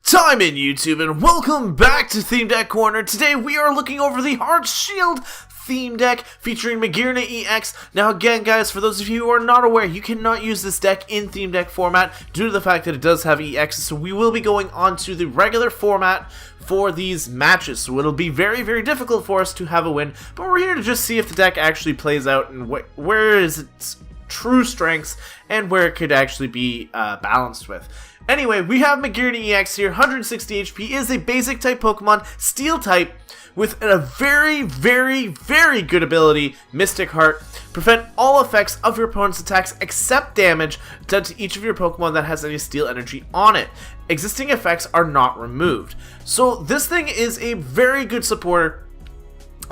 Time in YouTube, and welcome back to Theme Deck Corner. Today we are looking over the Heart Shield theme deck featuring Magearna-EX. Now again guys, for those of you who are not aware, you cannot use this deck in theme deck format due to the fact that it does have EX, so we will be going on to the regular format for these matches, so it'll be very difficult for us to have a win, but we're here to just see if the deck actually plays out and where is its true strengths and where it could actually be balanced with. Anyway, we have Magearna-EX here, 160 HP, is a basic type Pokemon, Steel type, with a very good ability, Mystic Heart. Prevent all effects of your opponent's attacks except damage done to each of your Pokemon that has any Steel energy on it. Existing effects are not removed. So this thing is a very good supporter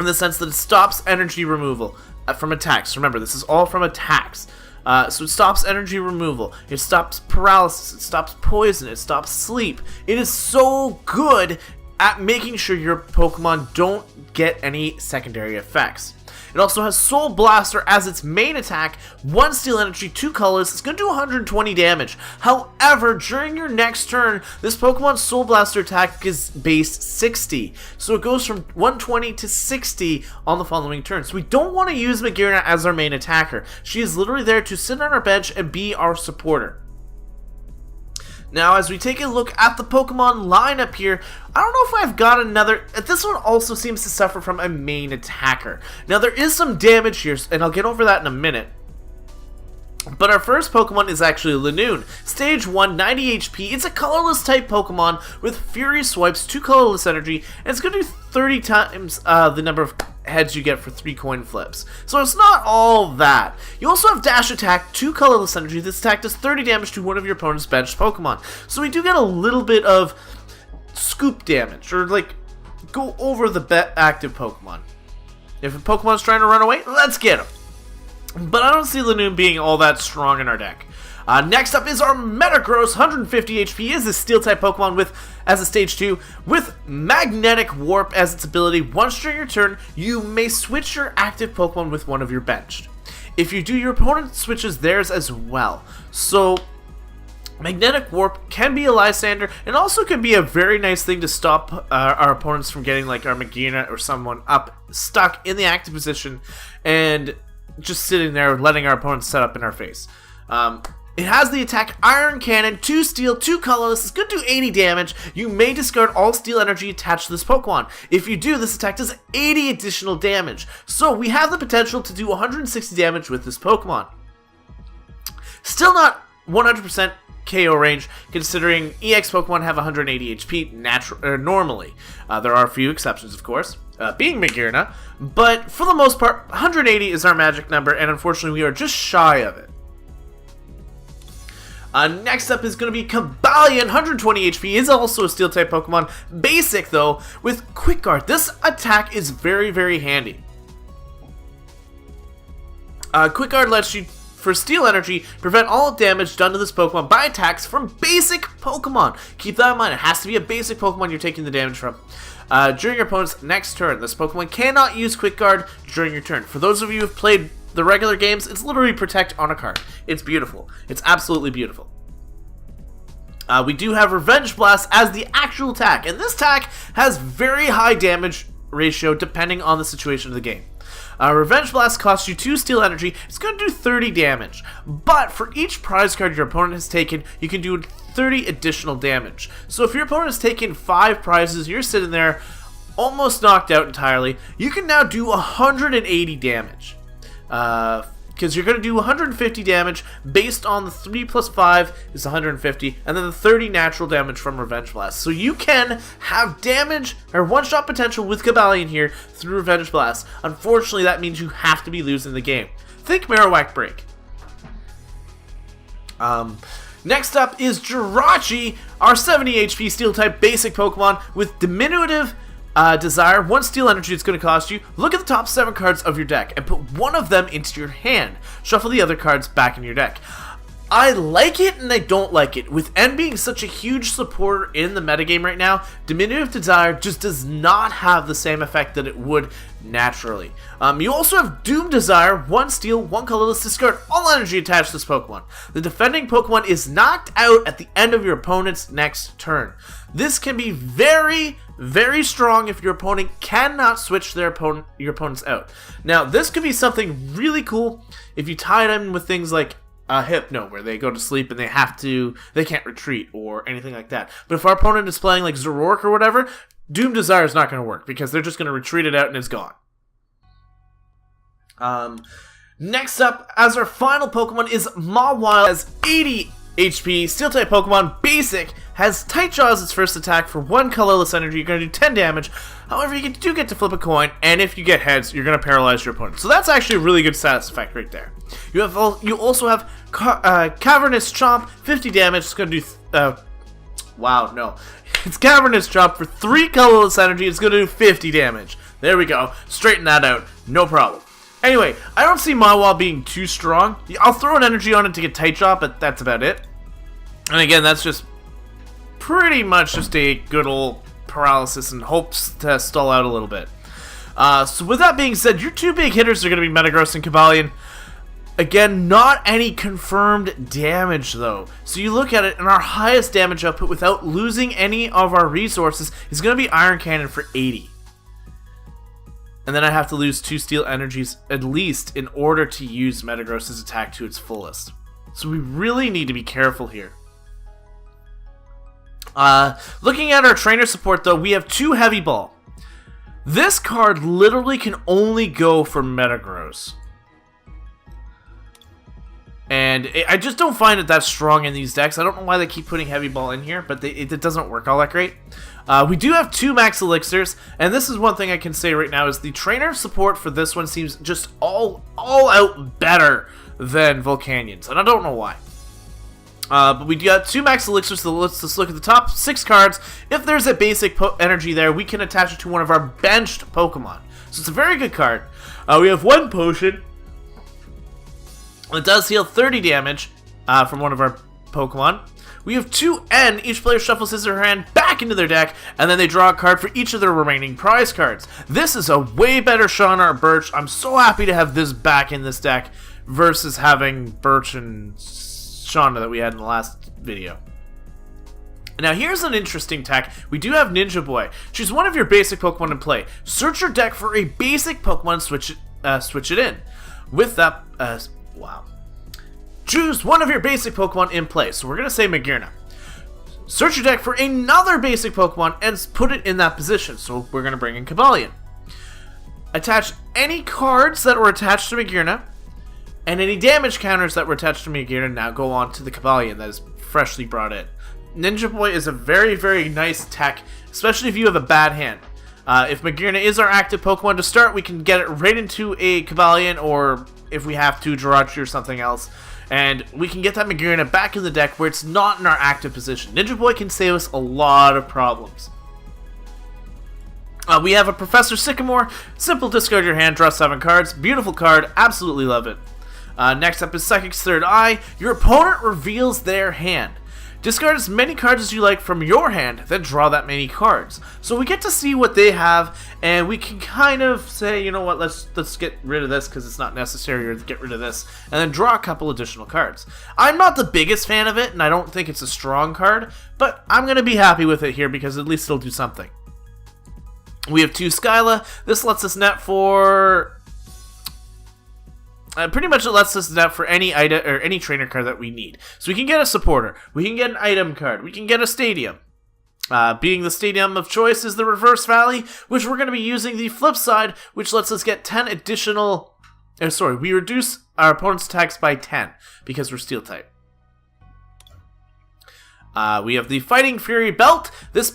in the sense that it stops energy removal from attacks. Remember, this is all from attacks. So it stops energy removal, it stops paralysis, it stops poison, it stops sleep. It is so good at making sure your Pokemon don't get any secondary effects. It also has Soul Blaster as its main attack, 1 Steel Energy, 2 colors, it's going to do 120 damage. However, during your next turn, this Pokemon's Soul Blaster attack is base 60, so it goes from 120 to 60 on the following turn. So we don't want to use Magearna as our main attacker. She is literally there to sit on our bench and be our supporter. Now, as we take a look at the Pokemon lineup here, I don't know if I've got another. This one also seems to suffer from a main attacker. Now, there is some damage here, and I'll get over that in a minute. But our first Pokemon is actually Linoone. Stage 1, 90 HP. It's a colorless type Pokemon with Fury Swipes, 2 colorless energy, and it's going to do 30 times the number of heads you get for 3 coin flips. So it's not all that. You also have Dash Attack, 2 colorless energy. This attack does 30 damage to one of your opponent's benched Pokemon. So we do get a little bit of scoop damage, or like go over the active Pokemon. If a Pokemon's trying to run away, let's get him. But I don't see Linoone being all that strong in our deck. Next up is our Metagross, 150 HP, is a Steel-type Pokemon with, as a Stage 2, with Magnetic Warp as its ability. Once during your turn, you may switch your active Pokemon with one of your benched. If you do, your opponent switches theirs as well. So, Magnetic Warp can be a Lysander, and also can be a very nice thing to stop our opponents from getting like our Magearna or someone up, stuck in the active position, and just sitting there letting our opponents set up in our face. It has the attack Iron Cannon, 2 steel, 2 colorless. It's going to do 80 damage. You may discard all steel energy attached to this Pokemon. If you do, this attack does 80 additional damage. So we have the potential to do 160 damage with this Pokemon. Still not 100% KO range, considering EX Pokemon have 180 HP normally. There are a few exceptions, of course, being Magearna, but for the most part, 180 is our magic number, and unfortunately we are just shy of it. Next up is going to be Cobalion, 120 HP, is also a Steel-type Pokemon, basic though, with Quick Guard. This attack is very handy. Quick Guard lets you, for Steel Energy, prevent all damage done to this Pokemon by attacks from basic Pokemon. Keep that in mind, it has to be a basic Pokemon you're taking the damage from. During your opponent's next turn, this Pokemon cannot use Quick Guard during your turn. For those of you who have played the regular games, it's literally Protect on a card. It's beautiful. It's absolutely beautiful. We do have Revenge Blast as the actual attack, and this attack has very high damage ratio depending on the situation of the game. Revenge Blast costs you 2 steel energy. It's going to do 30 damage, but for each prize card your opponent has taken, you can do 30 additional damage. So if your opponent has taken 5 prizes, you're sitting there almost knocked out entirely, you can now do 180 damage. Because you're going to do 150 damage based on the 3 plus 5 is 150, and then the 30 natural damage from Revenge Blast. So you can have damage or one-shot potential with Cobalion here through Revenge Blast. Unfortunately, that means you have to be losing the game. Think Marowak Break. Next up is Jirachi, our 70 HP Steel-type basic Pokemon with diminutive Desire, 1 steel energy it's going to cost you. Look at the top 7 cards of your deck and put one of them into your hand. Shuffle the other cards back in your deck. I like it and I don't like it. With N being such a huge supporter in the metagame right now, Diminutive Desire just does not have the same effect that it would naturally. You also have Doom Desire, 1 steel, 1 colorless, discard all energy attached to this Pokemon. The defending Pokemon is knocked out at the end of your opponent's next turn. This can be very, very strong if your opponent cannot switch your opponents out. Now, this could be something really cool if you tie it in with things like Hypno, where they go to sleep and they can't retreat or anything like that. But if our opponent is playing like Zoroark or whatever, Doom Desire is not going to work because they're just going to retreat it out and it's gone. Next up, as our final Pokemon is Mawile, has 80 HP, Steel-type Pokemon, basic, has Tight Jaw as its first attack for 1 colorless energy. You're going to do 10 damage. However, you do get to flip a coin, and if you get heads, you're going to paralyze your opponent. So that's actually a really good status effect right there. You also have Cavernous Chomp, 50 damage. It's going to do... wow, no. It's Cavernous Chomp for 3 colorless energy. It's going to do 50 damage. There we go. Straighten that out. No problem. Anyway, I don't see Mawile being too strong. I'll throw an energy on it to get Tight Jaw, but that's about it. And again, that's just pretty much just a good old paralysis and hopes to stall out a little bit. So with that being said, your 2 big hitters are going to be Metagross and Cobalion. Again, not any confirmed damage though. So you look at it, and our highest damage output without losing any of our resources is going to be Iron Cannon for 80. And then I have to lose 2 steel energies at least in order to use Metagross's attack to its fullest. So we really need to be careful here. Looking at our trainer support though, we have 2 Heavy Ball. This card literally can only go for Metagross. And I just don't find it that strong in these decks. I don't know why they keep putting Heavy Ball in here, but it doesn't work all that great. We do have 2 Max Elixirs, and this is one thing I can say right now, is the trainer support for this one seems just all out better than Volcanions, and I don't know why. But we got 2 Max Elixirs, so let's just look at the top 6 cards. If there's a basic energy there, we can attach it to one of our benched Pokemon. So it's a very good card. We have 1 Potion. It does heal 30 damage from one of our Pokemon. We have 2 N. Each player shuffles his or her hand back into their deck, and then they draw a card for each of their remaining prize cards. This is a way better Shauna or Birch. I'm so happy to have this back in this deck versus having Birch and Shauna that we had in the last video. Now here's an interesting tech. We do have Ninja Boy. She's one of your basic Pokemon in play. Search your deck for a basic Pokemon, switch it in. With that, wow. Choose one of your basic Pokemon in play. So we're going to say Magearna. Search your deck for another basic Pokemon and put it in that position. So we're going to bring in Cobalion. Attach any cards that were attached to Magearna, and any damage counters that were attached to Magearna now go on to the Cobalion that is freshly brought in. Ninja Boy is a very, very nice tech, especially if you have a bad hand. If Magearna is our active Pokemon to start, we can get it right into a Cobalion, or if we have to, Jirachi or something else. And we can get that Magearna back in the deck where it's not in our active position. Ninja Boy can save us a lot of problems. We have a Professor Sycamore. Simple, discard your hand, draw 7 cards. Beautiful card, absolutely love it. Next up is Psychic's Third Eye. Your opponent reveals their hand. Discard as many cards as you like from your hand, then draw that many cards. So we get to see what they have, and we can kind of say, you know what, let's get rid of this because it's not necessary, or get rid of this, and then draw a couple additional cards. I'm not the biggest fan of it, and I don't think it's a strong card, but I'm going to be happy with it here because at least it'll do something. We have 2 Skyla. This lets us net for... pretty much it lets us net for any item or any trainer card that we need. So we can get a supporter, we can get an item card, we can get a stadium. Being the stadium of choice is the Reverse Valley, which we're going to be using the flip side, which lets us get 10 additional... we reduce our opponent's attacks by 10 because we're Steel type. We have the Fighting Fury Belt. This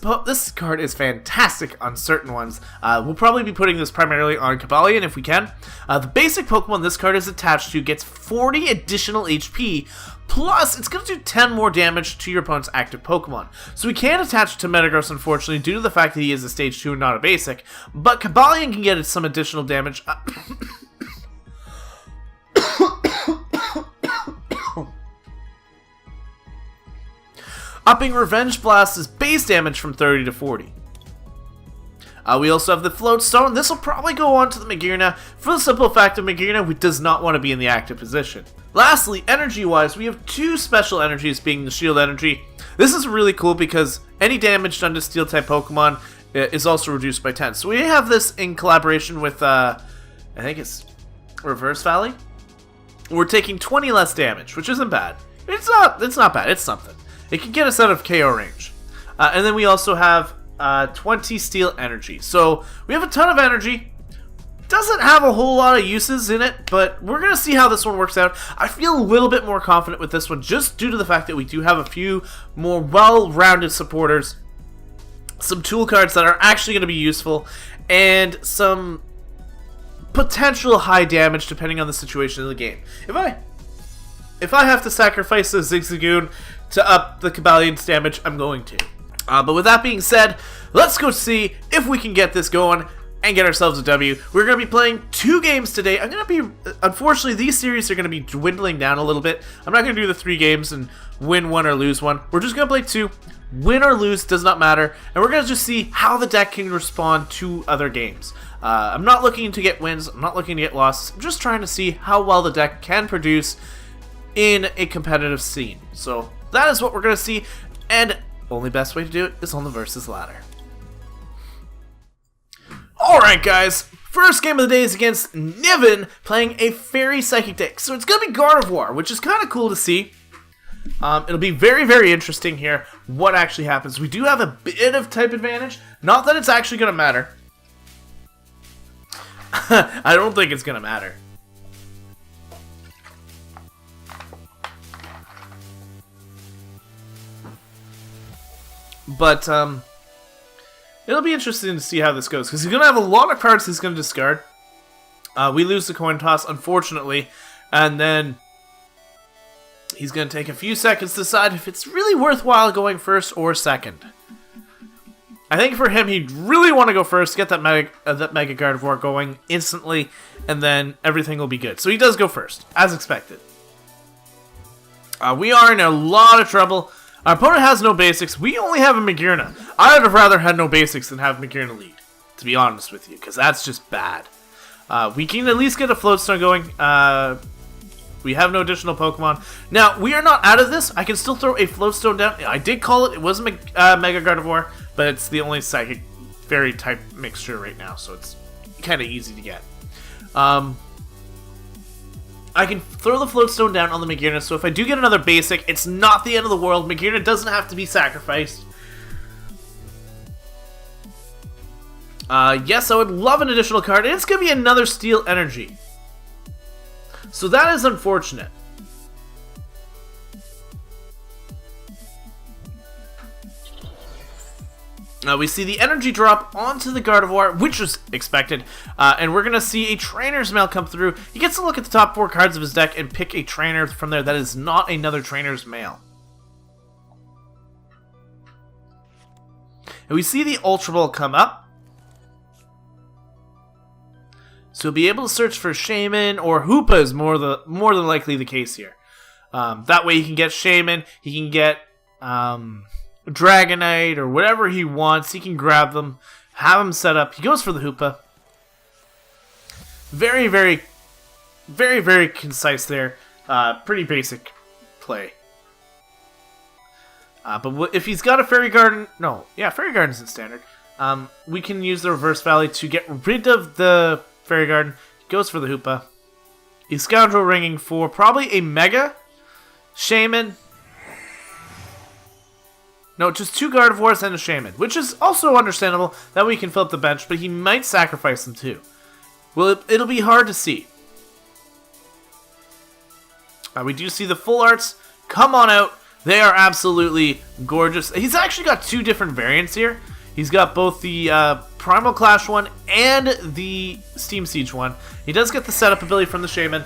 card is fantastic on certain ones. We'll probably be putting this primarily on Cobalion if we can. The basic Pokemon this card is attached to gets 40 additional HP, plus it's going to do 10 more damage to your opponent's active Pokemon. So we can't attach it to Metagross, unfortunately, due to the fact that he is a Stage 2 and not a basic, but Cobalion can get some additional damage. upping Revenge Blast's base damage from 30 to 40. We also have the Float Stone. This will probably go on to the Magearna for the simple fact that Magearna does not want to be in the active position. Lastly, energy-wise, we have 2 special energies being the Shield Energy. This is really cool because any damage done to Steel-type Pokemon is also reduced by 10. So we have this in collaboration with, I think it's Reverse Valley. We're taking 20 less damage, which isn't bad. It's not bad, it's something. It can get us out of KO range. And then we also have 20 Steel Energy. So we have a ton of energy. Doesn't have a whole lot of uses in it, but we're going to see how this one works out. I feel a little bit more confident with this one just due to the fact that we do have a few more well-rounded supporters, some tool cards that are actually going to be useful, and some potential high damage depending on the situation of the game. If I have to sacrifice a Zigzagoon to up the Cabalion's damage, I'm going to. But with that being said, let's go see if we can get this going and get ourselves a W. We're going to be playing 2 games today. Unfortunately, these series are going to be dwindling down a little bit. I'm not going to do the 3 games and win 1 or lose 1. We're just going to play 2. Win or lose does not matter. And we're going to just see how the deck can respond to other games. I'm not looking to get wins. I'm not looking to get losses. I'm just trying to see how well the deck can produce in a competitive scene. So that is what we're going to see. And only best way to do it is on the versus ladder. Alright guys, first game of the day is against Niven, playing a Fairy Psychic deck. So it's going to be Gardevoir, which is kind of cool to see. It'll be very, very interesting here what actually happens. We do have a bit of type advantage. Not that it's actually going to matter. I don't think it's going to matter. But, it'll be interesting to see how this goes, because he's going to have a lot of cards he's going to discard. We lose the coin toss, unfortunately, and then he's going to take a few seconds to decide if it's really worthwhile going first or second. I think for him, he'd really want to go first, get that Mega Gardevoir going instantly, and then everything will be good. So he does go first, as expected. We are in a lot of trouble. Our opponent has no basics. We only have a Magearna. I would have rather had no basics than have Magearna lead, to be honest with you, because that's just bad. We can at least get a Float Stone going. We have no additional Pokemon. Now, we are not out of this. I can still throw a Float Stone down. I did call it. It was a Mega Gardevoir, but it's the only Psychic Fairy type mixture right now, so it's kind of easy to get. I can throw the Float Stone down on the Magearna, so if I do get another basic, it's not the end of the world. Magearna doesn't have to be sacrificed. Yes, I would love an additional card, and it's going to be another Steel Energy. So that is unfortunate. We see the energy drop onto the Gardevoir, which was expected, and we're going to see a Trainer's Mail come through. He gets to look at the top 4 cards of his deck and pick a trainer from there that is not another Trainer's Mail. And we see the Ultra Ball come up. So he'll be able to search for Shaman, or Hoopa is more than likely the case here. That way he can get Shaman, he can get Dragonite, or whatever he wants. He can grab them, have them set up. He goes for the Hoopa. Very, very, very, very concise there. Pretty basic play. But if he's got a Fairy Garden... No, yeah, Fairy Garden isn't standard. We can use the Reverse Valley to get rid of the Fairy Garden. He goes for the Hoopa. He's Scoundrel Ringing for probably a Mega Shaman. No, just 2 Gardevoirs and a Shaman, which is also understandable. That way he can fill up the bench, but he might sacrifice them too. Well, it'll be hard to see. We do see the full arts come on out. They are absolutely gorgeous. He's actually got 2 different variants here. He's got both the Primal Clash one and the Steam Siege one. He does get the setup ability from the Shaman.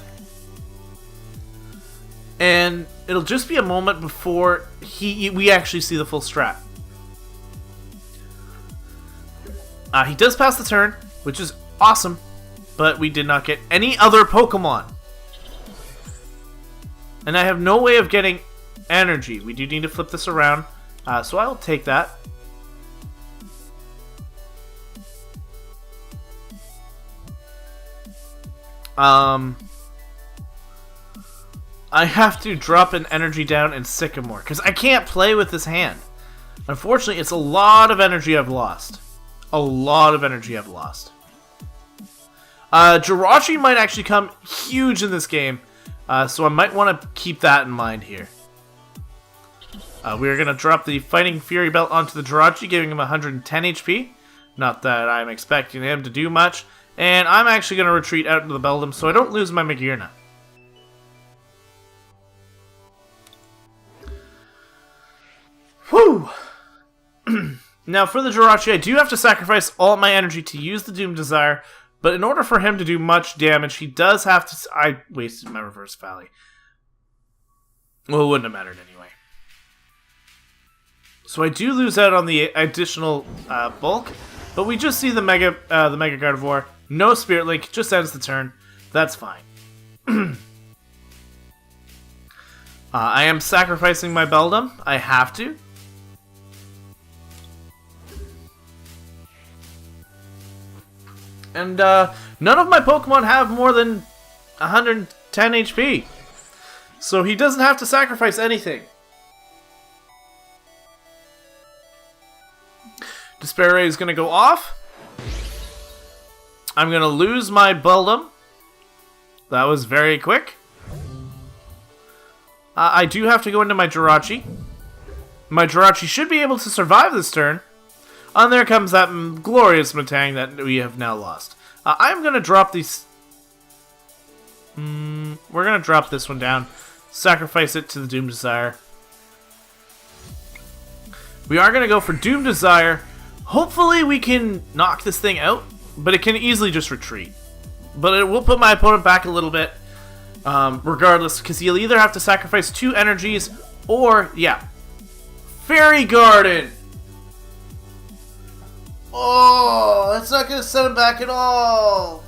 And it'll just be a moment before we actually see the full strat. He does pass the turn, which is awesome, but we did not get any other Pokemon. And I have no way of getting energy. We do need to flip this around So I'll take that. I have to drop an energy down in Sycamore, because I can't play with this hand. Unfortunately, it's a lot of energy I've lost. A lot of energy I've lost. Jirachi might actually come huge in this game, so I might want to keep that in mind here. We're going to drop the Fighting Fury Belt onto the Jirachi, giving him 110 HP. Not that I'm expecting him to do much. And I'm actually going to retreat out into the Beldum so I don't lose my Magearna. Whew! Now for the Jirachi, I do have to sacrifice all my energy to use the Doom Desire, but in order for him to do much damage, he does have to... I wasted my Reverse Valley. Well, it wouldn't have mattered anyway. So I do lose out on the additional bulk, but we just see the Mega Gardevoir. No Spirit Link, just ends the turn. That's fine. I am sacrificing my Beldum. I have to. And none of my Pokemon have more than 110 HP. So he doesn't have to sacrifice anything. Despair Ray is going to go off. I'm going to lose my Beldum. That was very quick. I do have to go into my Jirachi. My Jirachi should be able to survive this turn. And there comes that glorious Metang that we have now lost. I'm going to drop these... we're going to drop this one down. Sacrifice it to the Doom Desire. We are going to go for Doom Desire. Hopefully we can knock this thing out. But it can easily just retreat. But it will put my opponent back a little bit. Regardless, because he'll either have to sacrifice 2 energies or, yeah. Fairy Garden! Oh, that's not going to set him back at all.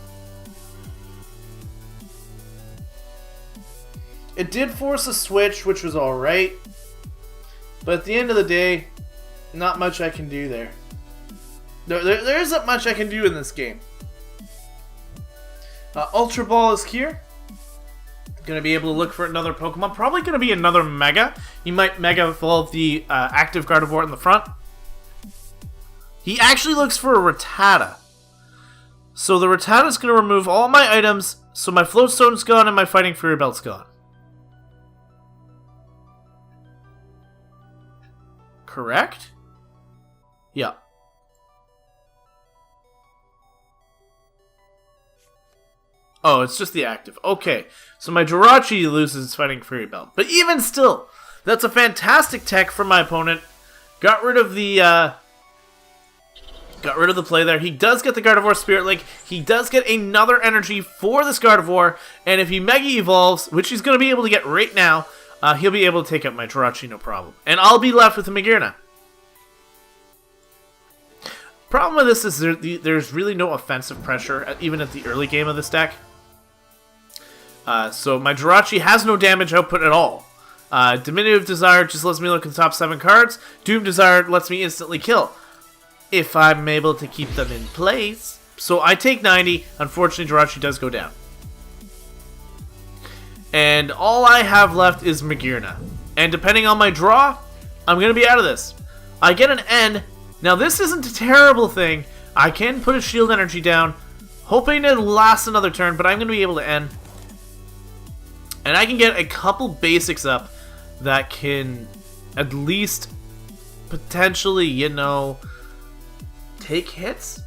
It did force a switch, which was alright. But at the end of the day, not much I can do there. There isn't much I can do in this game. Ultra Ball is here. Going to be able to look for another Pokemon. Probably going to be another Mega. He might Mega evolve the active Gardevoir in the front. He actually looks for a Rattata. So the Rattata is going to remove all my items. So my Float Stone's gone and my Fighting Fury Belt's gone. Correct? Yeah. Oh, it's just the active. Okay, so my Jirachi loses its Fighting Fury Belt. But even still, that's a fantastic tech from my opponent. Got rid of the play there. He does get the Gardevoir Spirit Link. He does get another energy for this Gardevoir. And if he Mega Evolves, which he's going to be able to get right now, he'll be able to take out my Jirachi, no problem. And I'll be left with the Magearna. Problem with this is there's really no offensive pressure, even at the early game of this deck. So my Jirachi has no damage output at all. Diminutive Desire just lets me look at the top 7 cards. Doom Desire lets me instantly kill, if I'm able to keep them in place. So I take 90. Unfortunately, Jirachi does go down. And all I have left is Magearna. And depending on my draw, I'm going to be out of this. I get an N. Now this isn't a terrible thing. I can put a shield energy down, hoping it lasts another turn, but I'm going to be able to end. And I can get a couple basics up that can at least potentially, you know, take hits.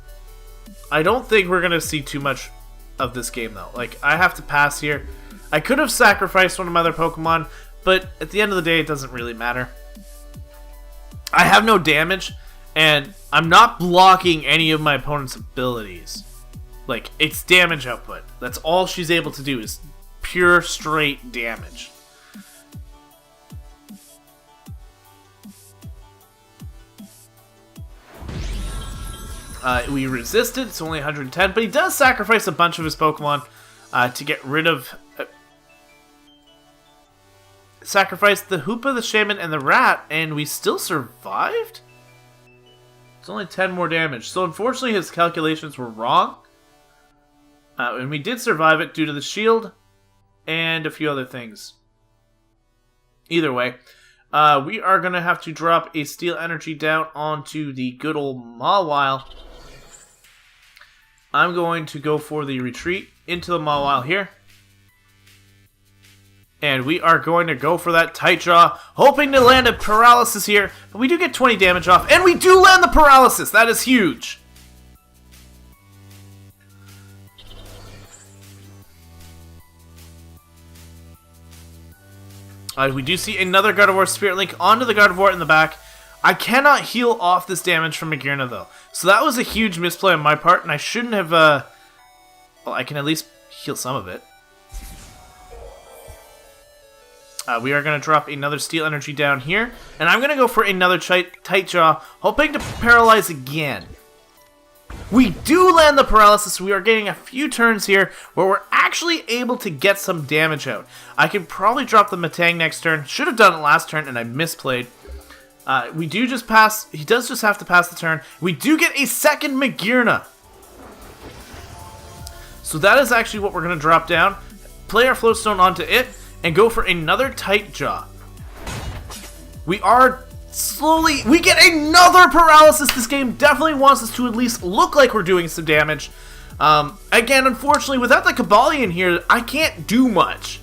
I don't think we're going to see too much of this game though. Like, I have to pass here. I could have sacrificed one of my other Pokemon, but at the end of the day, it doesn't really matter. I have no damage. And I'm not blocking any of my opponent's abilities. Like, it's damage output. That's all she's able to do is pure, straight damage. We resisted. It's only 110. But he does sacrifice a bunch of his Pokemon to get rid of sacrificed the Hoopa, the Shaman, and the Rat, and we still survived? It's only 10 more damage. So unfortunately his calculations were wrong. And we did survive it due to the shield and a few other things. Either way, we are going to have to drop a Steel Energy down onto the good old Mawile. I'm going to go for the retreat into the Mawile here. And we are going to go for that tight jaw, hoping to land a paralysis here. But we do get 20 damage off, and we do land the paralysis. That is huge. We do see another Gardevoir Spirit Link onto the Gardevoir in the back. I cannot heal off this damage from Magearna, though. So that was a huge misplay on my part, and I shouldn't have... well, I can at least heal some of it. We are going to drop another Steel Energy down here, and I'm going to go for another tight jaw, hoping to paralyze again. We do land the paralysis. We are getting a few turns here where we're actually able to get some damage out. I could probably drop the Matang next turn. Should have done it last turn, and I misplayed. We do just pass. He does just have to pass the turn. We do get a second Magearna. So that is actually what we're going to drop down. Play our Floatstone onto it, and go for another tight jaw. We are slowly... We get another paralysis! This game definitely wants us to at least look like we're doing some damage. Again, unfortunately, without the Cobalion here, I can't do much.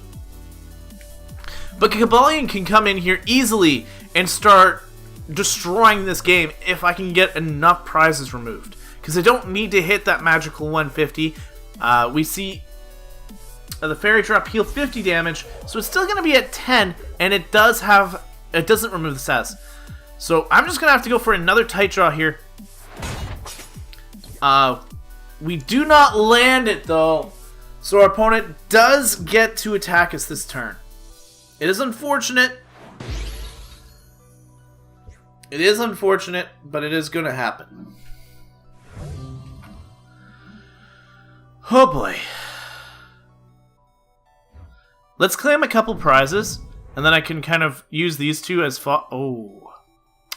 But Cobalion can come in here easily and start destroying this game if I can get enough prizes removed. Because I don't need to hit that magical 150. We see... the Fairy Drop heal 50 damage, so it's still going to be at 10, and it does have... It doesn't remove the sass. So I'm just going to have to go for another tight draw here. We do not land it, though, so our opponent does get to attack us this turn. It is unfortunate. It is unfortunate, but it is going to happen. Oh boy. Let's claim a couple prizes, and then I can kind of use these two as oh,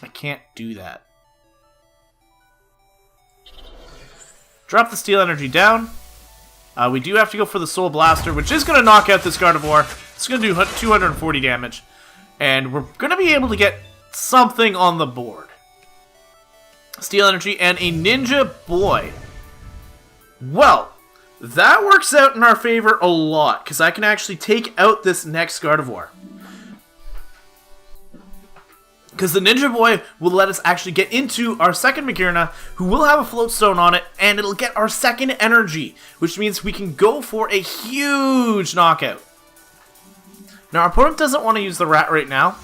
I can't do that. Drop the Steel Energy down. We do have to go for the Soul Blaster, which is going to knock out this Gardevoir. It's going to do 240 damage, and we're going to be able to get something on the board. Steel Energy and a Ninja Boy. Well, that works out in our favor a lot, because I can actually take out this next Gardevoir. Because the Ninja Boy will let us actually get into our second Magearna, who will have a Floatstone on it, and it'll get our second energy, which means we can go for a huge knockout. Now, our opponent doesn't want to use the Rat right now.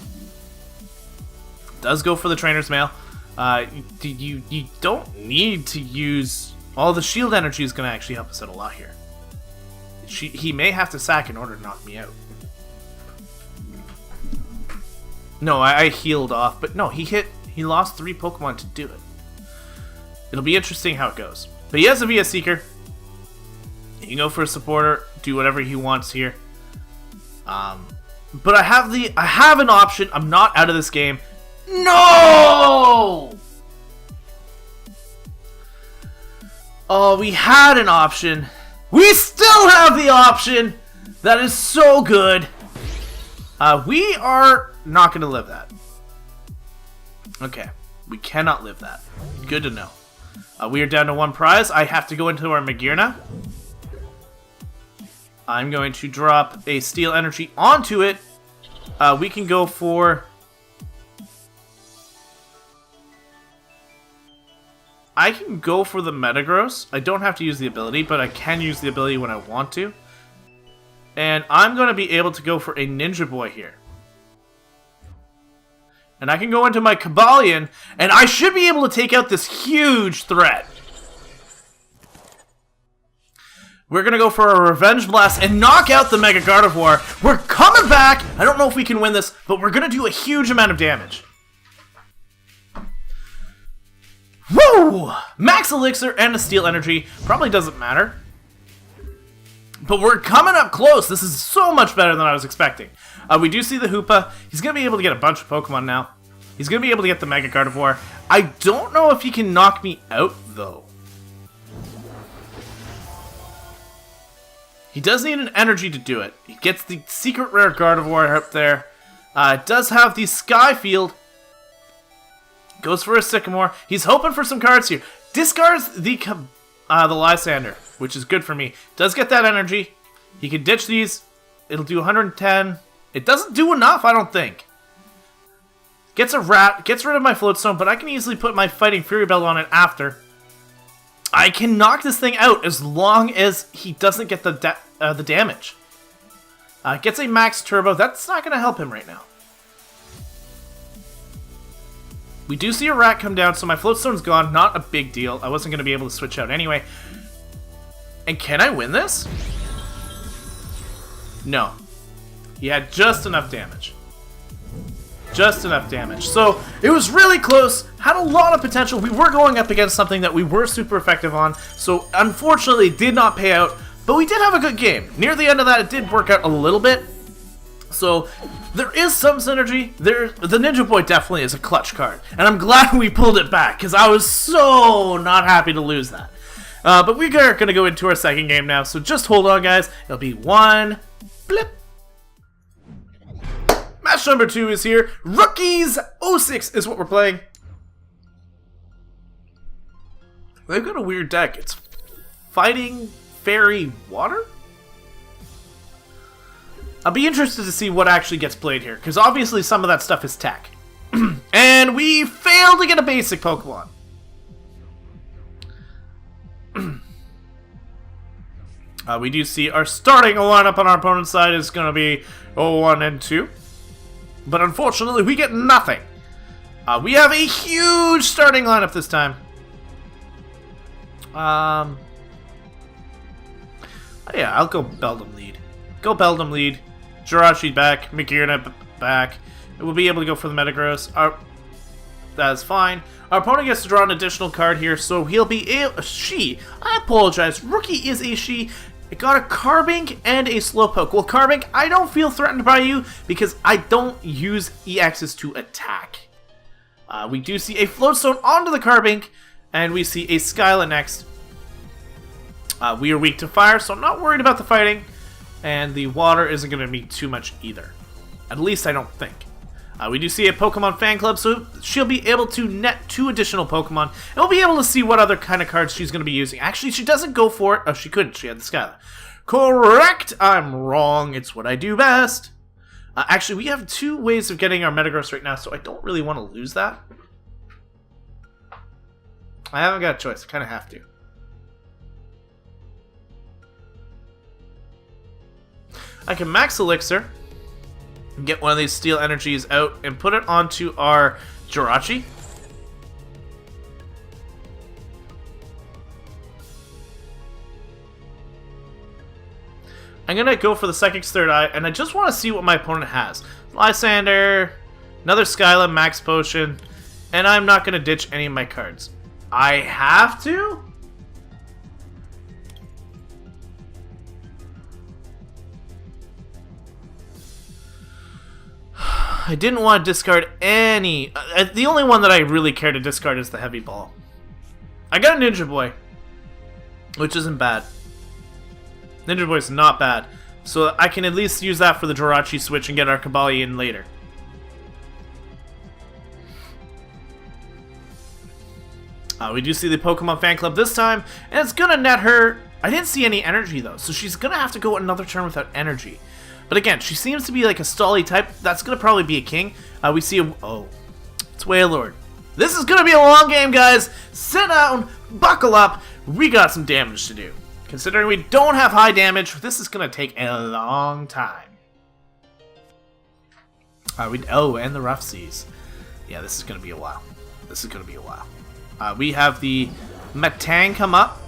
Does go for the Trainer's Mail. You don't need to use... All the shield energy is going to actually help us out a lot here. He may have to sack in order to knock me out. No, I healed off, but no, he lost 3 Pokemon to do it. It'll be interesting how it goes. But he has a VS Seeker. He can go for a supporter, do whatever he wants here. But I have an option. I'm not out of this game. No! Oh, we had an option. We still have the option. That is so good. We are not going to live that. Okay. We cannot live that. Good to know. We are down to 1 prize. I have to go into our Magearna. I'm going to drop a Steel Energy onto it. We can go for... I can go for the Metagross. I don't have to use the ability, but I can use the ability when I want to. And I'm going to be able to go for a Ninja Boy here. And I can go into my Cobalion, and I should be able to take out this huge threat. We're going to go for a Revenge Blast and knock out the Mega Gardevoir. We're coming back! I don't know if we can win this, but we're going to do a huge amount of damage. Woo! Max Elixir and a Steel Energy. Probably doesn't matter. But we're coming up close. This is so much better than I was expecting. We do see the Hoopa. He's going to be able to get a bunch of Pokemon now. He's going to be able to get the Mega Gardevoir. I don't know if he can knock me out, though. He does need an energy to do it. He gets the secret rare Gardevoir up there. It does have the Sky Field. Goes for a Sycamore. He's hoping for some cards here. Discards the Lysander, which is good for me. Does get that energy. He can ditch these. It'll do 110. It doesn't do enough, I don't think. Gets a rat. Gets rid of my Floatstone, but I can easily put my Fighting Fury Belt on it after. I can knock this thing out as long as he doesn't get the damage. Gets a Max Turbo. That's not going to help him right now. We do see a rat come down, so my Floatstone's gone. Not a big deal. I wasn't going to be able to switch out anyway. And can I win this? No. He had just enough damage. Just enough damage. So, it was really close. Had a lot of potential. We were going up against something that we were super effective on. So, unfortunately, it did not pay out. But we did have a good game. Near the end of that, it did work out a little bit. So, there is some synergy. The Ninja Boy definitely is a clutch card. And I'm glad we pulled it back, because I was so not happy to lose that. But we are going to go into our second game now, so just hold on, guys. It'll be one blip. Match number 2 is here. Rookies 06 is what we're playing. They've got a weird deck. It's Fighting Fairy Water? I'll be interested to see what actually gets played here, because obviously some of that stuff is tech. And we failed to get a basic Pokemon. We do see our starting lineup on our opponent's side is going to be 1 and 2. But unfortunately, we get nothing. We have a huge starting lineup this time. Yeah, I'll go Beldum lead. Go Beldum lead. Jirachi back. Magearna back. We'll be able to go for the Metagross. That's fine. Our opponent gets to draw an additional card here, so he'll be a she. I apologize. Rookie is a she. It got a Carbink and a Slowpoke. Well, Carbink, I don't feel threatened by you because I don't use EXs to attack. We do see a Floatstone onto the Carbink, and we see a Skyla next. We are weak to fire, so I'm not worried about the fighting. And the water isn't going to be too much either. At least I don't think. We do see a Pokemon fan club, so she'll be able to net 2 additional Pokemon. And we'll be able to see what other kind of cards she's going to be using. Actually, she doesn't go for it. Oh, she couldn't. She had the Skyla. Correct! I'm wrong. It's what I do best. Actually, we have 2 ways of getting our Metagross right now, so I don't really want to lose that. I haven't got a choice. I kind of have to. I can max Elixir, get one of these Steel Energies out, and put it onto our Jirachi. I'm going to go for the Psychic's Third Eye, and I just want to see what my opponent has. Lysander, another Skyla, Max Potion, and I'm not going to ditch any of my cards. I have to? I didn't want to discard any. The only one that I really care to discard is the Heavy Ball. I got a Ninja Boy, which isn't bad. Ninja Boy's not bad. So I can at least use that for the Jirachi switch and get our Kabali in later. We do see the Pokemon fan club this time, and it's going to net her. I didn't see any energy though, so she's going to have to go another turn without energy. But again, she seems to be like a Stally type. That's going to probably be a King. We see a... Oh, it's Wailord. This is going to be a long game, guys. Sit down, buckle up. We got some damage to do. Considering we don't have high damage, this is going to take a long time. Oh, and the Rough Seas. Yeah, this is going to be a while. This is going to be a while. We have the Metang come up.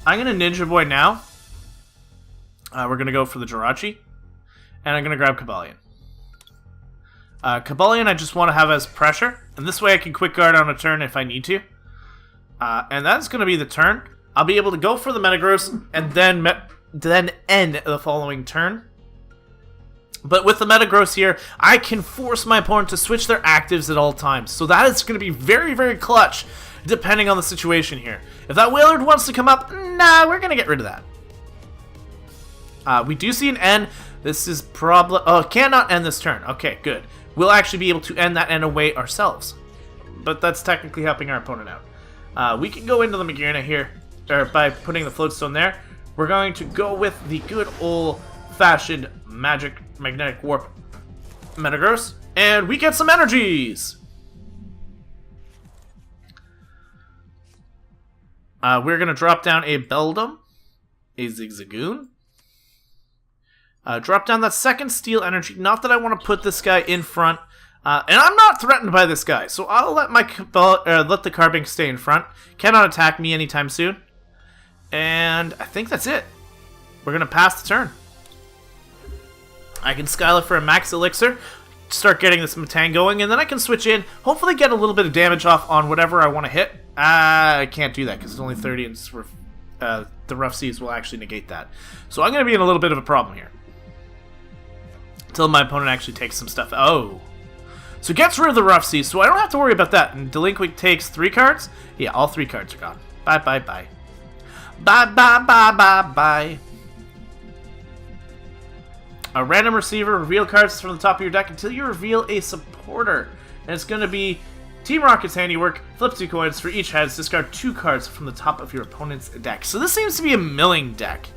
I'm going to Ninja Boy now. We're going to go for the Jirachi. And I'm going to grab Kabalion. Cobalion I just want to have as pressure, and this way I can quick guard on a turn if I need to. And that's going to be the turn. I'll be able to go for the Metagross and then end the following turn. But with the Metagross here, I can force my opponent to switch their actives at all times. So that is going to be very, very clutch, depending on the situation here. If that Wailord wants to come up, nah, we're going to get rid of that. We do see an N. This is probably... Oh, cannot end this turn. Okay, good. We'll actually be able to end that N away ourselves. But that's technically helping our opponent out. We can go into the Magearna here, or by putting the Floatstone there. We're going to go with the good old-fashioned Magnetic Warp Metagross, and we get some energies! We're going to drop down a Beldum, a Zigzagoon, drop down that second Steel Energy. Not that I want to put this guy in front, and I'm not threatened by this guy, so I'll let my let the Carbink stay in front. Cannot attack me anytime soon. And I think that's it. We're going to pass the turn. I can Skyla for a Max Elixir, start getting this Metang going, and then I can switch in, hopefully get a little bit of damage off on whatever I want to hit. I can't do that because it's only 30 and the Rough Seas will actually negate that. So I'm going to be in a little bit of a problem here. Until my opponent actually takes some stuff. Oh. So gets rid of the Rough Seas, so I don't have to worry about that. And Delinquent takes 3 cards? Yeah, all 3 cards are gone. Bye, bye, bye. Bye, bye, bye, bye, bye. A random receiver, reveal cards from the top of your deck until you reveal a supporter. And it's going to be Team Rocket's handiwork. Flip 2 coins for each heads. Discard 2 cards from the top of your opponent's deck. So this seems to be a milling deck.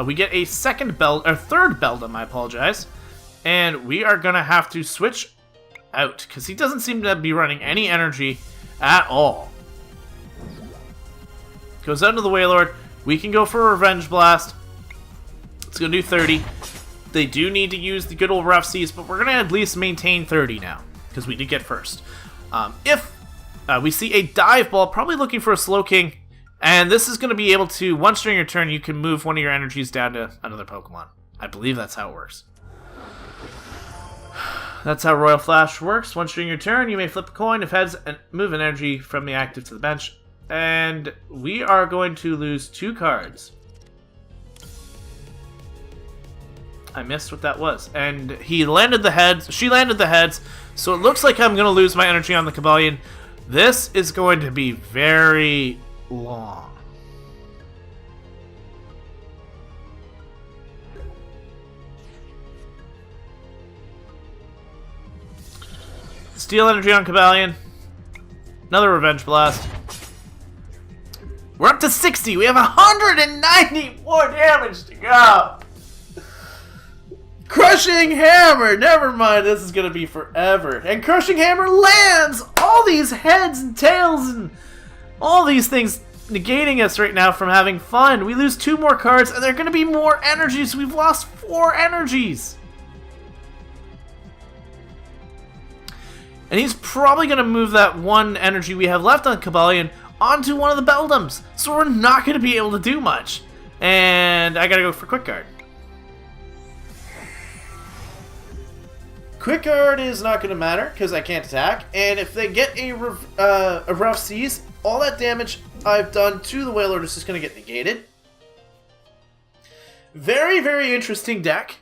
We get a third Beldum, I apologize. And we are going to have to switch out because he doesn't seem to be running any energy at all. Goes out to the Wailord. We can go for a Revenge Blast. It's going to do 30. They do need to use the good old Rough Seas, but we're going to at least maintain 30 now, because we did get first. If we see a Dive Ball, probably looking for a Slowking, and this is going to be able to, once during your turn, you can move one of your energies down to another Pokemon. I believe that's how it works. That's how Royal Flash works. Once during your turn, you may flip a coin if heads and move an energy from the active to the bench. And we are going to lose 2 cards. I missed what that was. And he landed the heads. She landed the heads. So it looks like I'm going to lose my energy on the Cobalion. This is going to be very long. Steel energy on Cobalion. Another Revenge Blast. We're up to 60. We have 190 more damage to go. Crushing Hammer. Never mind. This is going to be forever. And Crushing Hammer lands all these heads and tails and all these things negating us right now from having fun. We lose 2 more cards and there are going to be more energies. We've lost 4 energies. And he's probably going to move that 1 energy we have left on Cobalion onto one of the Beldums. So we're not going to be able to do much. And I got to go for Quick Guard. Quick Guard is not going to matter because I can't attack. And if they get a Rough Seas, all that damage I've done to the Wailord is just going to get negated. Very, very interesting deck.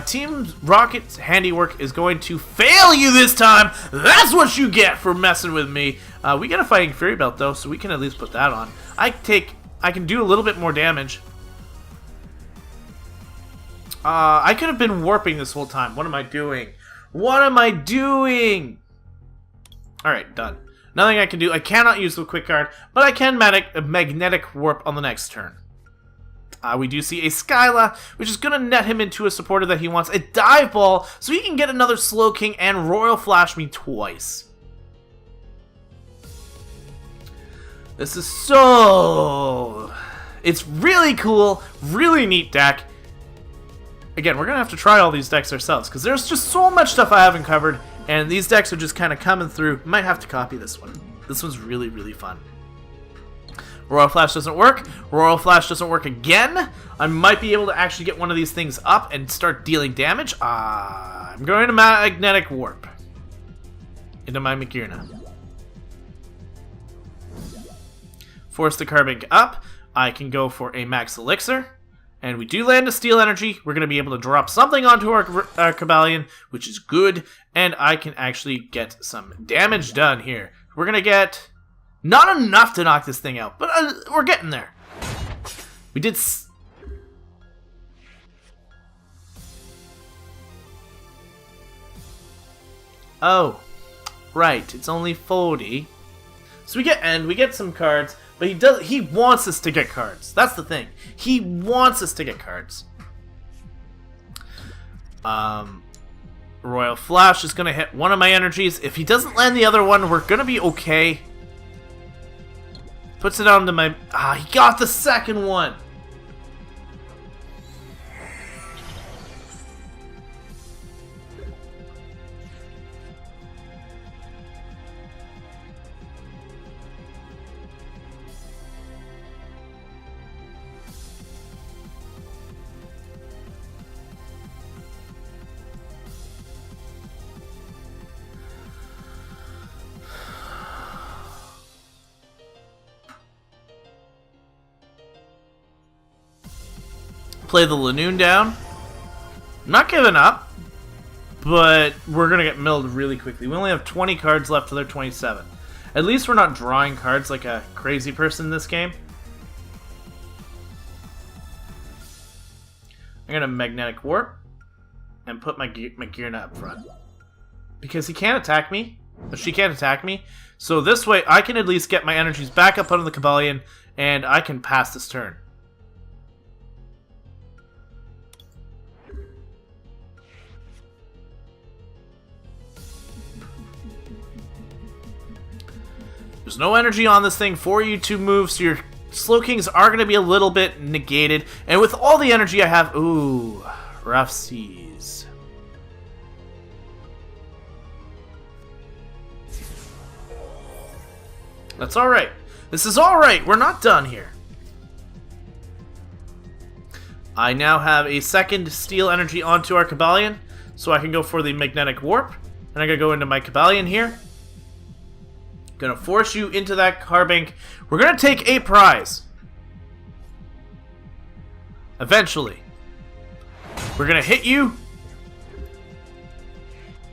Team Rocket's handiwork is going to fail you this time. That's what you get for messing with me. We get a Fighting Fury Belt though, so we can at least put that on. I can do a little bit more damage. I could have been warping this whole time. What am I doing? What am I doing? Alright, done. Nothing I can do. I cannot use the Quick Guard, but I can Magnetic Warp on the next turn. We do see a Skyla, which is going to net him into a supporter that he wants. A Dive Ball, so he can get another Slowking and Royal Flash me twice. This is so... It's really cool, really neat deck. Again, we're going to have to try all these decks ourselves, because there's just so much stuff I haven't covered, and these decks are just kind of coming through. Might have to copy this one. This one's really, really fun. Royal Flash doesn't work. Royal Flash doesn't work again. I might be able to actually get one of these things up and start dealing damage. I'm going to Magnetic Warp into my Magearna. Force the Carbink up. I can go for a Max Elixir. And we do land a Steel Energy. We're going to be able to drop something onto our Cobalion, which is good. And I can actually get some damage done here. We're going to get not enough to knock this thing out, but we're getting there. We did... Oh, right. It's only 40. So we get some cards. But he wants us to get cards. That's the thing. He wants us to get cards. Royal Flash is going to hit one of my energies. If he doesn't land the other one, we're going to be okay. Puts it onto my... he got the second one. Play the Linoone down. I'm not giving up, but we're going to get milled really quickly. We only have 20 cards left to their 27. At least we're not drawing cards like a crazy person in this game. I'm going to Magnetic Warp and put my Magearna up front. Because he can't attack me, or she can't attack me. So this way I can at least get my energies back up onto the Cobalion, and I can pass this turn. There's no energy on this thing for you to move, so your Slowkings are going to be a little bit negated. And with all the energy I have... Ooh, rough seas. That's alright. This is alright. We're not done here. I now have a second Steel Energy onto our Cobalion, so I can go for the Magnetic Warp. And I'm going to go into my Cobalion here. Gonna force you into that Carbink. We're gonna take a prize. Eventually. We're gonna hit you.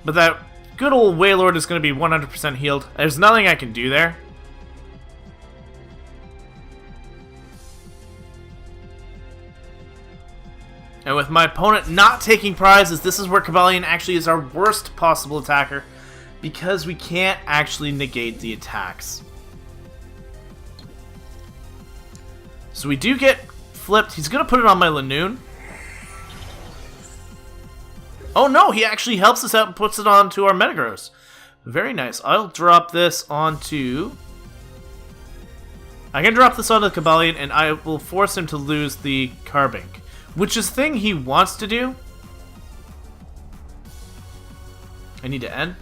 But that good old Wailord is gonna be 100% healed. There's nothing I can do there. And with my opponent not taking prizes, this is where Cobalion actually is our worst possible attacker. Because we can't actually negate the attacks. So we do get flipped. He's going to put it on my Linoone. Oh no, he actually helps us out and puts it onto our Metagross. Very nice. I'll drop this onto... I can drop this onto the Cobalion and I will force him to lose the Carbink. Which is the thing he wants to do. I need to end.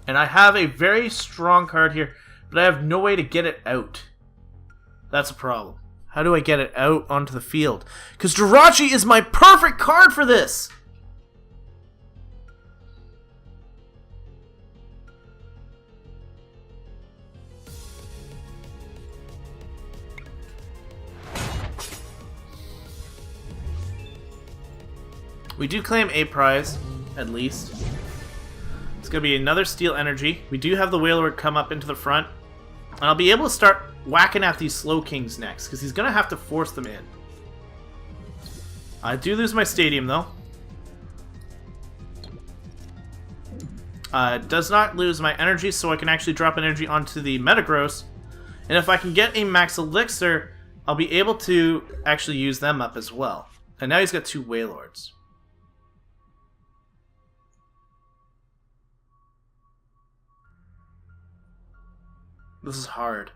And I have a very strong card here, but I have no way to get it out. That's a problem. How do I get it out onto the field? Because Jirachi is my perfect card for this! We do claim a prize, at least. It's going to be another Steel Energy. We do have the Wailord come up into the front. And I'll be able to start whacking at these Slowkings next, because he's going to have to force them in. I do lose my Stadium, though. Does not lose my energy, so I can actually drop an energy onto the Metagross. And if I can get a Max Elixir, I'll be able to actually use them up as well. And now he's got two Wailords. This is hard.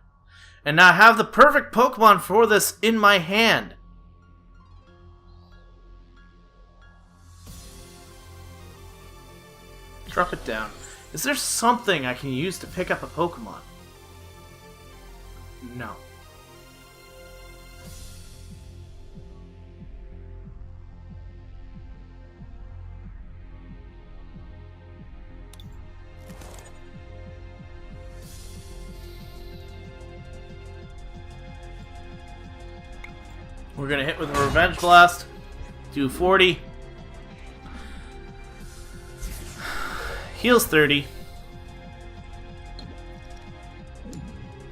And now I have the perfect Pokemon for this in my hand. Drop it down. Is there something I can use to pick up a Pokemon? No. We're gonna hit with a Revenge Blast. Do 40. Heals 30.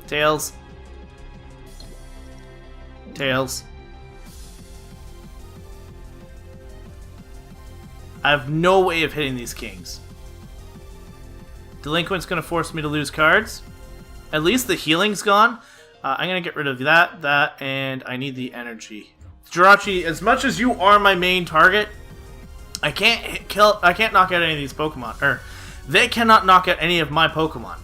Tails. Tails. I have no way of hitting these kings. Delinquent's gonna force me to lose cards. At least the healing's gone. I'm gonna get rid of that, and I need the energy. Jirachi, as much as you are my main target, I can't knock out any of these Pokemon. Or, they cannot knock out any of my Pokemon.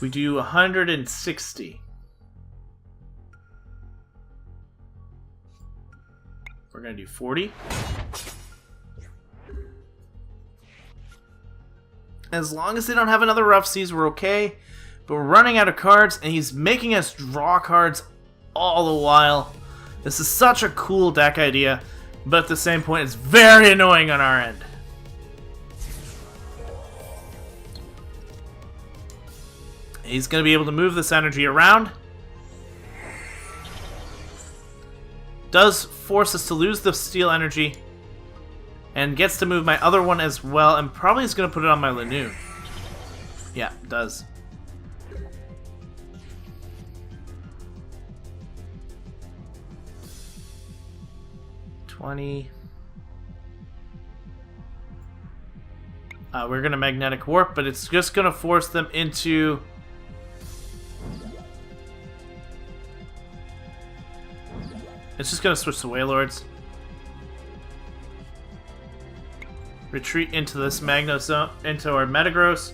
We do 160. We're gonna do 40. As long as they don't have another Rough Seas, we're okay. But we're running out of cards, and he's making us draw cards all the while. This is such a cool deck idea, but at the same point, it's very annoying on our end. He's going to be able to move this energy around. Does force us to lose the steel energy. And gets to move my other one as well, and probably is going to put it on my Linoone. Yeah, it does. We're going to Magnetic Warp, but it's just going to force them into... It's just going to switch to Wailords. Retreat into this Magno Zone, into our Metagross.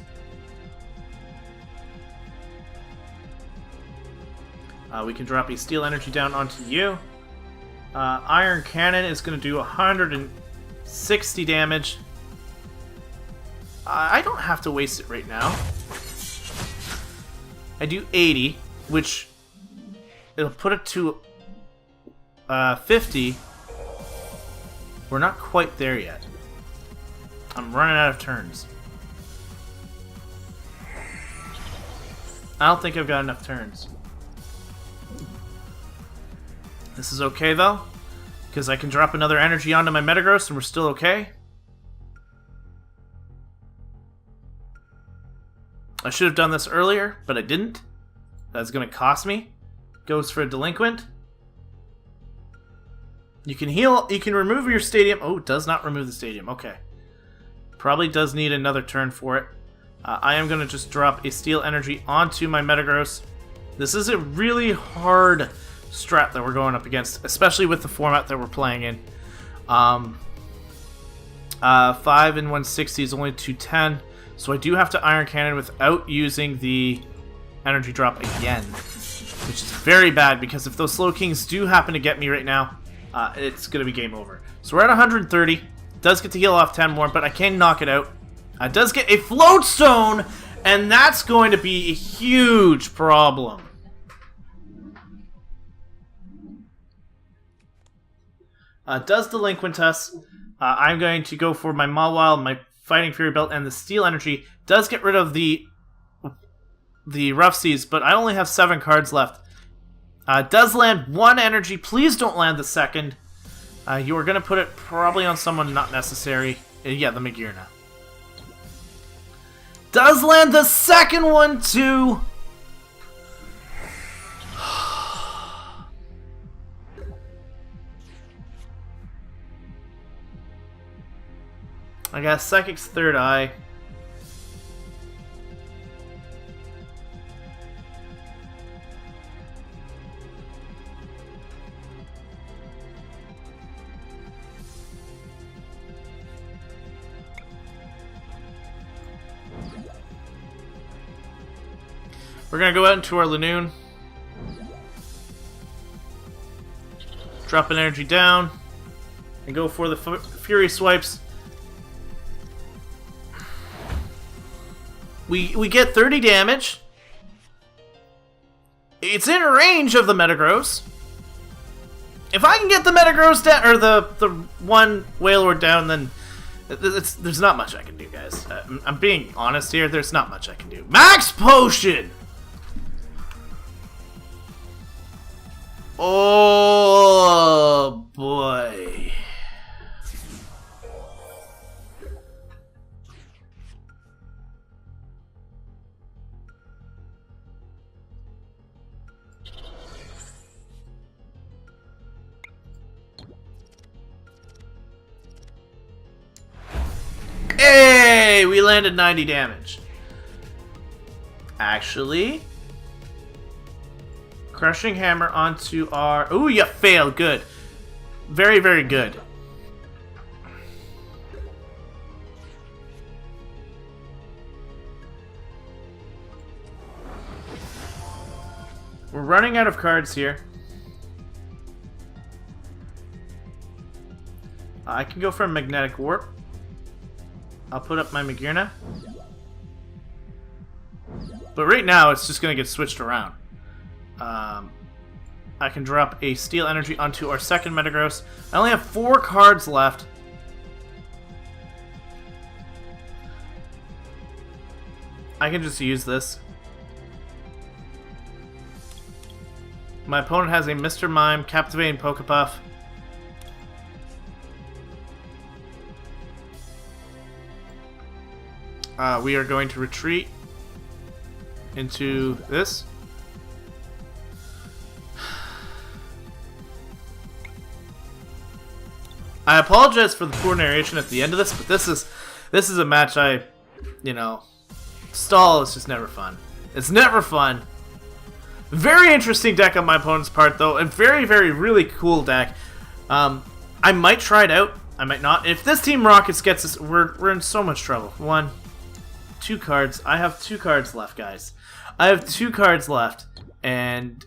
We can drop a Steel Energy down onto you. Iron Cannon is going to do 160 damage. I don't have to waste it right now. I do 80, which it'll put it to 50. We're not quite there yet. I'm running out of turns. I don't think I've got enough turns. This is okay though, because I can drop another energy onto my Metagross and we're still okay. I should have done this earlier, but I didn't. That's going to cost me. Goes for a Delinquent. You can heal, you can remove your stadium. Oh, it does not remove the stadium. Okay. Probably does need another turn for it. I am going to just drop a Steel Energy onto my Metagross. This is a really hard strat that we're going up against, especially with the format that we're playing in. 5 and 160 is only 210, so I do have to Iron Cannon without using the energy drop again, which is very bad because if those Slow Kings do happen to get me right now, it's going to be game over. So we're at 130. Does get to heal off 10 more, but I can knock it out. Does get a Float Stone, and that's going to be a huge problem. Does Delinquent us. I'm going to go for my Mawile, my Fighting Fury Belt, and the Steel Energy. Does get rid of the Rough Seas, but I only have 7 cards left. Does land 1 energy. Please don't land the second. You are going to put it probably on someone not necessary. Yeah, the Magearna. Does land the second one too. I got Psychic's Third Eye. We're gonna go out into our Linoone. Drop an energy down. And go for the Fury Swipes. We get 30 damage. It's in range of the Metagross. If I can get the Metagross down, or the one Wailord down, then there's not much I can do, guys. I'm being honest here. There's not much I can do. Max Potion! Oh, boy. Hey, we landed 90 damage. Actually, crushing hammer onto our... Ooh, you failed. Good. Very, very good. We're running out of cards here. I can go for a Magnetic Warp. I'll put up my Magearna. But right now, it's just going to get switched around. I can drop a Steel Energy onto our second Metagross. I only have 4 cards left. I can just use this. My opponent has a Mr. Mime, Captivating Pokepuff. We are going to retreat into this. I apologize for the poor narration at the end of this, but this is a match stall is just never fun. It's never fun. Very interesting deck on my opponent's part, though. A very, very, really cool deck. I might try it out. I might not. If this Team Rockets gets us, we're in so much trouble. 1, 2 cards. I have 2 cards left, guys. I have 2 cards left, and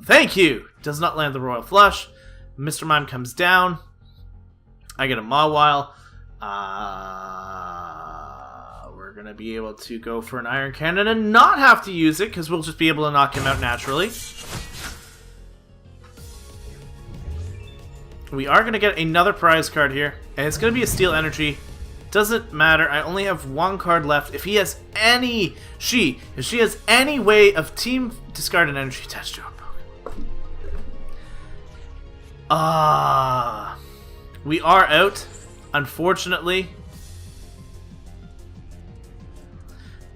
thank you. Does not land the Royal Flush. Mr. Mime comes down. I get a Mawile. We're going to be able to go for an Iron Cannon and not have to use it because we'll just be able to knock him out naturally. We are going to get another prize card here, and it's going to be a Steel Energy. Doesn't matter. I only have 1 card left. If he has any... If she has any way of team discard an energy attached to a Pokemon. We are out, unfortunately.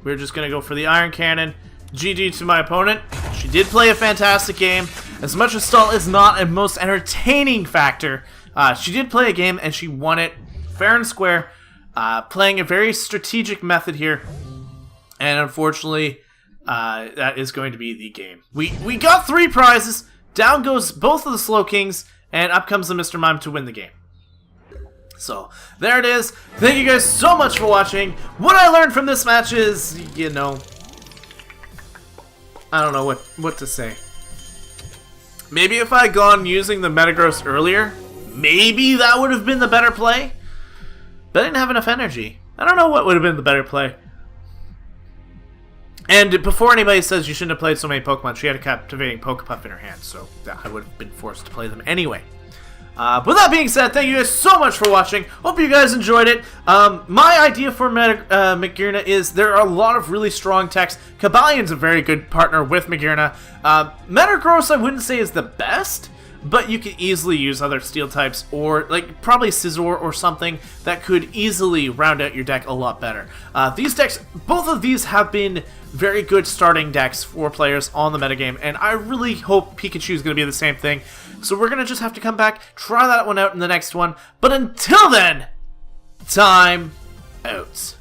We're just going to go for the Iron Cannon. GG to my opponent. She did play a fantastic game. As much as stall is not a most entertaining factor, she did play a game and she won it fair and square, playing a very strategic method here. And unfortunately, that is going to be the game. We got 3 prizes. Down goes both of the Slowkings, and up comes the Mr. Mime to win the game. So, there it is. Thank you guys so much for watching. What I learned from this match is, I don't know what to say. Maybe if I had gone using the Metagross earlier, maybe that would have been the better play. But I didn't have enough energy. I don't know what would have been the better play. And before anybody says you shouldn't have played so many Pokemon, she had a Captivating Pokepuff in her hand, so I would have been forced to play them anyway. With that being said, thank you guys so much for watching. Hope you guys enjoyed it. My idea for Magearna is there are a lot of really strong techs. Cabalion's a very good partner with Magearna. Metagross I wouldn't say is the best, but you could easily use other steel types, or like probably Scizor or something that could easily round out your deck a lot better. These decks, both of these have been very good starting decks for players on the metagame, and I really hope Pikachu is going to be the same thing. So we're going to just have to come back, try that one out in the next one. But until then, time out.